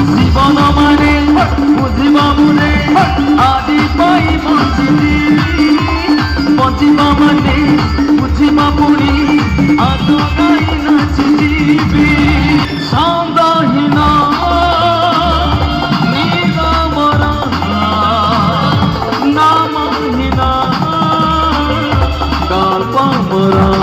জীবন মানে বুঝিবা মুলে আদি পাই বঞ্চিবা মানে বুঝিবা পুরি আদনাই নাচিবি সন্দেহীন নিরমর নামহীন কল্পমরা